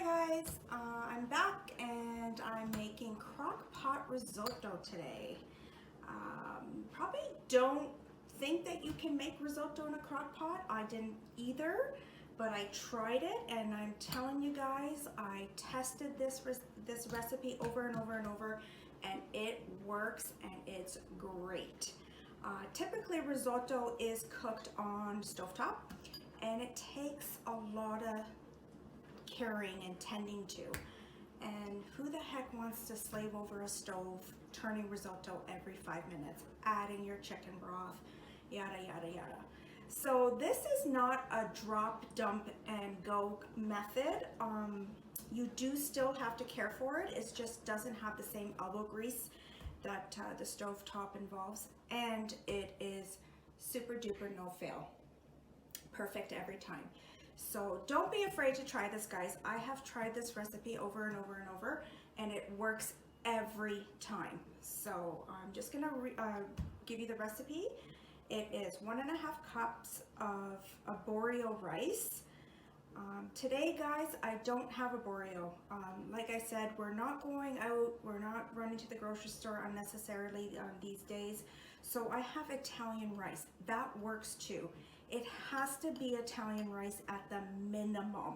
guys, I'm back and I'm making crock pot risotto today. Probably don't think that you can make risotto in a crock pot. I didn't either, but I tried it and I'm telling you guys, I tested this recipe over and over and over and it works and it's great. Typically risotto is cooked on stovetop and it takes a lot of caring and tending to, and who the heck wants to slave over a stove turning risotto every 5 minutes, adding your chicken broth, yada yada yada. So this is not a drop, dump and go method. You do still have to care for it. It just doesn't have the same elbow grease that the stovetop involves, and it is super duper no fail, perfect every time. So don't be afraid to try this, guys. I have tried this recipe over and over and over and it works every time. So I'm just gonna give you the recipe. It is 1.5 cups of arborio rice. Today, guys, I don't have arborio. Like I said, we're not going out, we're not running to the grocery store unnecessarily these days. So I have Italian rice. That works too. It has to be Italian rice at the minimum.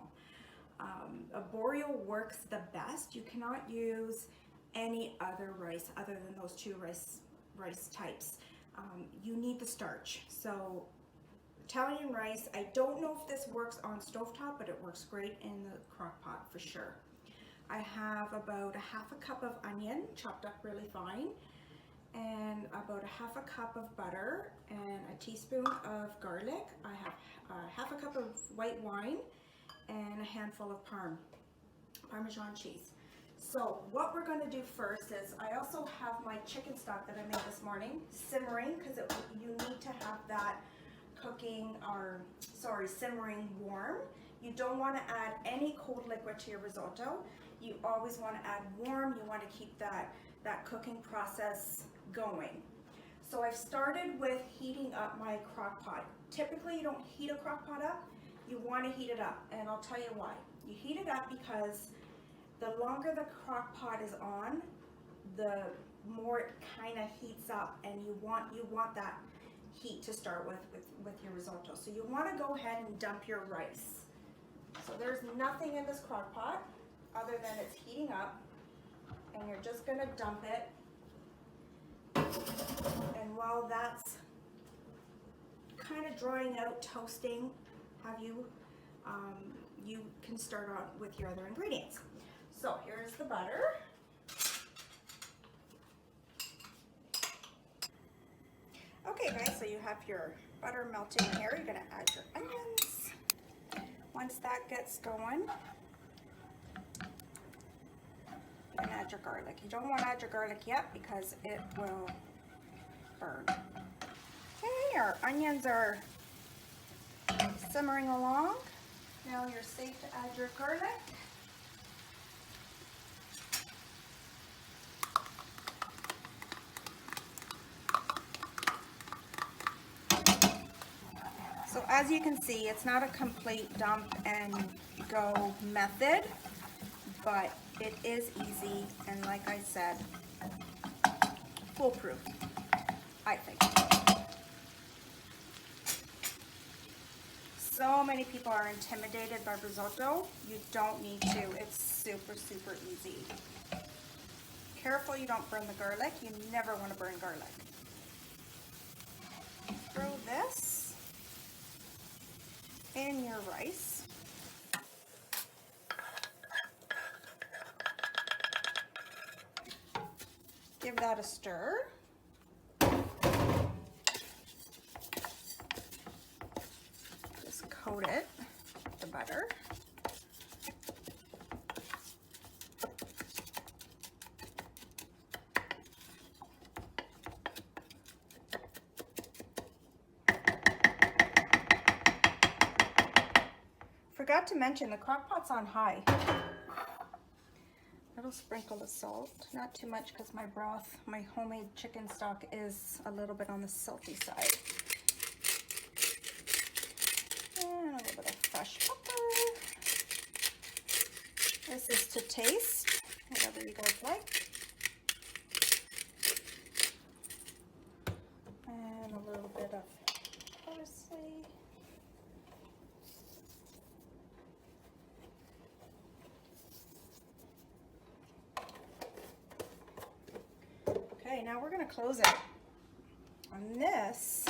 Arborio works the best. You cannot use any other rice other than those two rice types. You need the starch. So Italian rice, I don't know if this works on stovetop, but it works great in the crock pot for sure. I have about 1/2 cup of onion chopped up really fine, and about 1/2 cup of butter and a teaspoon of garlic. I have 1/2 cup of white wine and a handful of Parmesan cheese. So what we're going to do first is I also have my chicken stock that I made this morning simmering, because you need to have that simmering warm. You don't want to add any cold liquid to your risotto. You always want to add warm. You want to keep that cooking process going. So I've started with heating up my crock pot. Typically you don't heat a crock pot up, you want to heat it up, and I'll tell you why. You heat it up because the longer the crock pot is on, the more it kind of heats up, and you want that heat to start with your risotto. So you want to go ahead and dump your rice. So there's nothing in this crock pot other than it's heating up, and you're just going to dump it. And while that's kind of drying out, toasting, you can start on with your other ingredients. So here's the butter. Okay guys, so you have your butter melting here. You're gonna add your onions. Once that gets going, you're gonna add your garlic. You don't want to add your garlic yet because it will burn. Okay, our onions are simmering along. Now you're safe to add your garlic. So as you can see, it's not a complete dump and go method, but it is easy, and like I said, foolproof, I think. So many people are intimidated by risotto. You don't need to. It's super, super easy. Careful you don't burn the garlic. You never want to burn garlic. Throw this in your rice. Give that a stir. Just coat it with the butter. Forgot to mention the crock pot's on high. Little sprinkle of salt, not too much because my broth, my homemade chicken stock is a little bit on the salty side. And a little bit of fresh pepper. This is to taste, whatever you guys like. And a little bit of parsley. Okay, now we're going to close it. On this,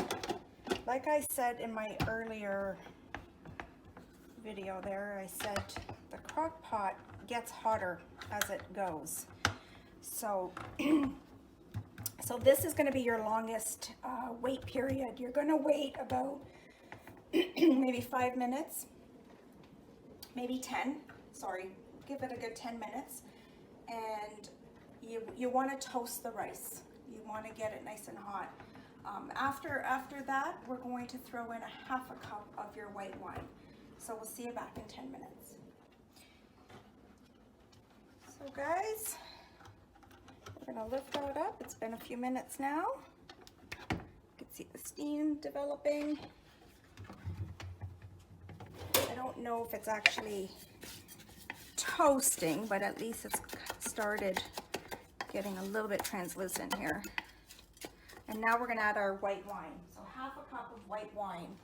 like I said in my earlier video there, I said the crock pot gets hotter as it goes. So, so this is going to be your longest wait period. You're going to wait about maybe 5 minutes, maybe 10. Sorry, give it a good 10 minutes. And you want to toast the rice. You want to get it nice and hot. After that, we're going to throw in a half a cup of your white wine. So we'll see you back in 10 minutes. So guys, we're gonna lift that up. It's been a few minutes now. You can see the steam developing. I don't know if it's actually toasting, but at least it's started getting a little bit translucent here. And now we're gonna add our white wine. So half a cup of white wine.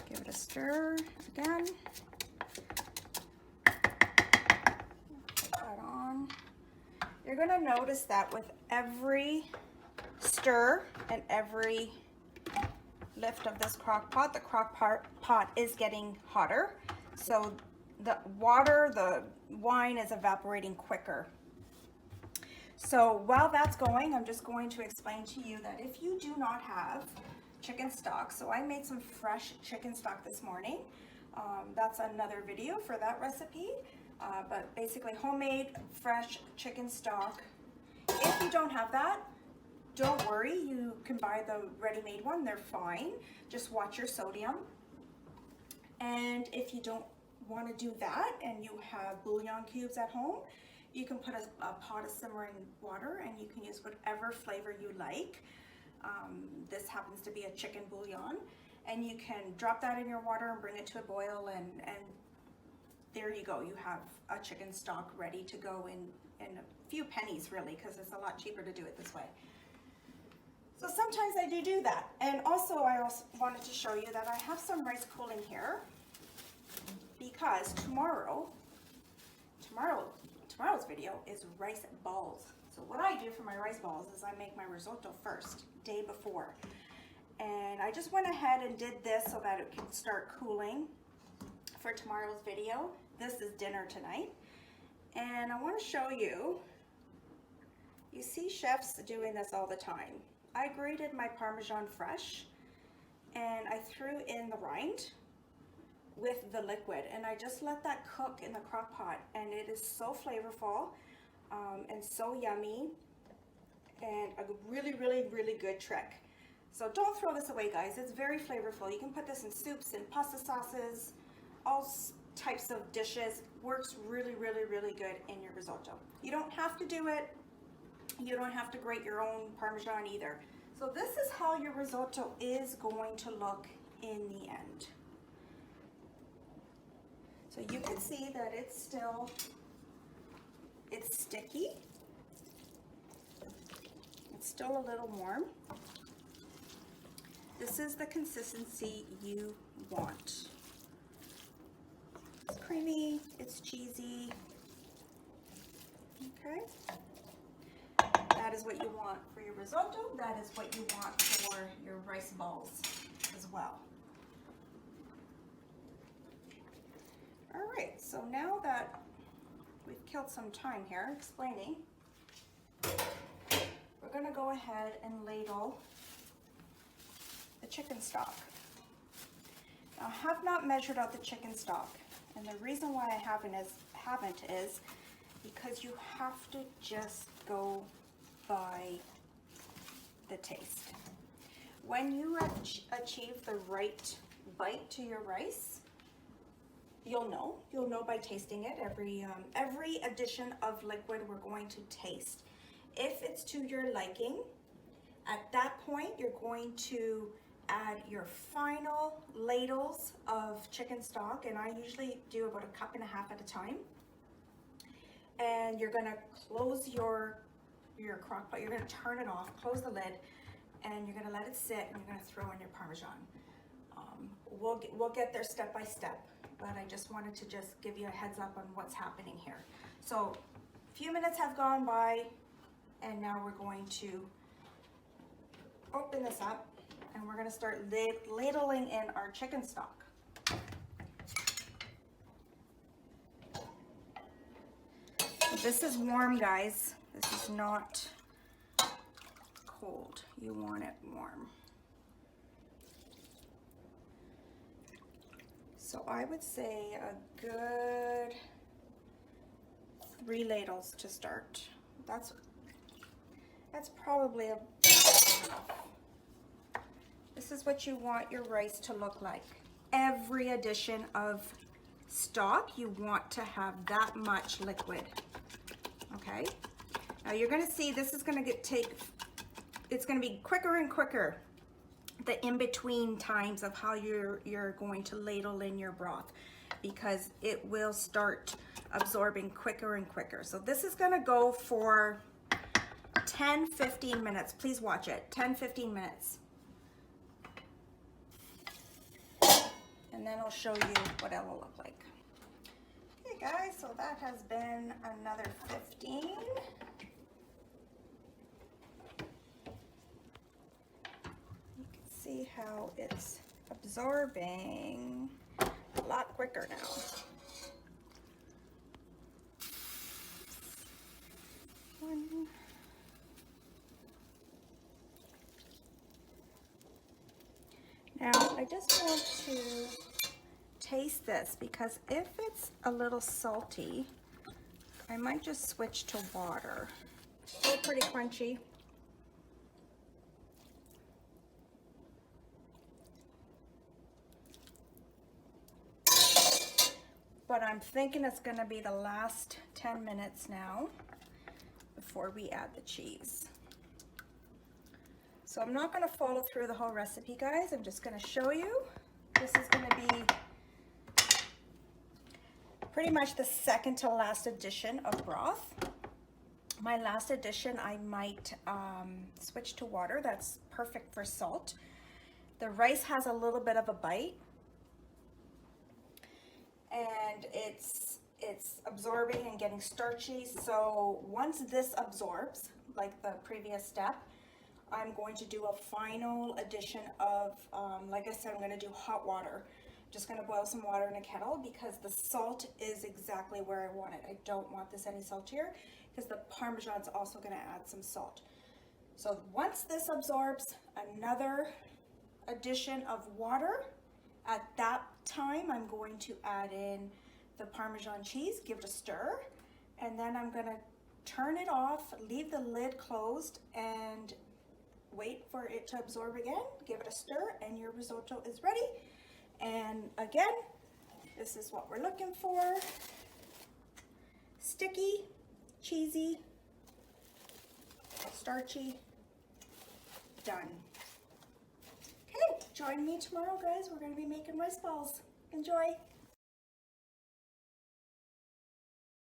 Give it a stir again. Put that on. You're gonna notice that with every stir and every lift of this crock pot, the crock pot is getting hotter. So the water, the wine is evaporating quicker. So while that's going, I'm just going to explain to you that if you do not have chicken stock, so I made some fresh chicken stock this morning. That's another video for that recipe. But basically homemade fresh chicken stock. If you don't have that, don't worry, you can buy the ready-made one, they're fine. Just watch your sodium. And if you don't want to do that and you have bouillon cubes at home, you can put a pot of simmering water and you can use whatever flavor you like. This happens to be a chicken bouillon. And you can drop that in your water and bring it to a boil, and there you go. You have a chicken stock ready to go in a few pennies really, because it's a lot cheaper to do it this way. So sometimes I do that. And also I also wanted to show you that I have some rice cooling here, because tomorrow's video is rice balls. So what I do for my rice balls is I make my risotto first, day before. And I just went ahead and did this so that it can start cooling for tomorrow's video. This is dinner tonight. And I want to show you, you see chefs doing this all the time. I grated my Parmesan fresh and I threw in the rind with the liquid, and I just let that cook in the crock pot, and it is so flavorful and so yummy, and a really, really, really good trick. So don't throw this away, guys. It's very flavorful. You can put this in soups and pasta sauces, all types of dishes. Works really, really, really good in your risotto. You don't have to do it. You don't have to grate your own Parmesan either. So this is how your risotto is going to look in the end. So you can see that it's sticky. It's still a little warm. This is the consistency you want. It's creamy, it's cheesy. Okay. That is what you want for your risotto. That is what you want for your rice balls as well. All right, so now that we've killed some time here explaining, we're gonna go ahead and ladle the chicken stock. Now, I have not measured out the chicken stock, and the reason why I haven't is because you have to just go by the taste. When you achieve the right bite to your rice, you'll know by tasting it. Every addition of liquid we're going to taste. If it's to your liking, at that point, you're going to add your final ladles of chicken stock, and I usually do about 1.5 cups at a time. And you're gonna close your crock pot. You're gonna turn it off, close the lid, and you're gonna let it sit, and you're gonna throw in your Parmesan. We'll get there step by step, but I just wanted to just give you a heads up on what's happening here. So a few minutes have gone by, and now we're going to open this up, and we're gonna start ladling in our chicken stock. This is warm, guys. This is not cold. You want it warm. So I would say a good 3 ladles to start. That's probably enough. This is what you want your rice to look like. Every addition of stock, you want to have that much liquid. Okay? Now you're gonna see this is gonna it's gonna be quicker and quicker, the in-between times of how you're going to ladle in your broth, because it will start absorbing quicker and quicker. So this is gonna go for 10-15 minutes. Please watch it. 10-15 minutes. And then I'll show you what it will look like. Okay guys, so that has been another 15. See how it's absorbing a lot quicker now. Now I just want to taste this, because if it's a little salty, I might just switch to water. Still pretty crunchy. But I'm thinking it's gonna be the last 10 minutes now before we add the cheese. So I'm not gonna follow through the whole recipe, guys. I'm just gonna show you. This is gonna be pretty much the second to last addition of broth. My last addition, I might switch to water. That's perfect for salt. The rice has a little bit of a bite, and it's absorbing and getting starchy. So once this absorbs, like the previous step, I'm going to do a final addition of, like I said, I'm gonna do hot water. Just gonna boil some water in a kettle, because the salt is exactly where I want it. I don't want this any saltier, because the Parmesan's also gonna add some salt. So once this absorbs, another addition of water. At that time, I'm going to add in the Parmesan cheese, give it a stir, and then I'm gonna turn it off, leave the lid closed, and wait for it to absorb again, give it a stir, and your risotto is ready. And again, this is what we're looking for. Sticky, cheesy, starchy, done. Okay, join me tomorrow, guys. We're gonna be making rice balls. Enjoy.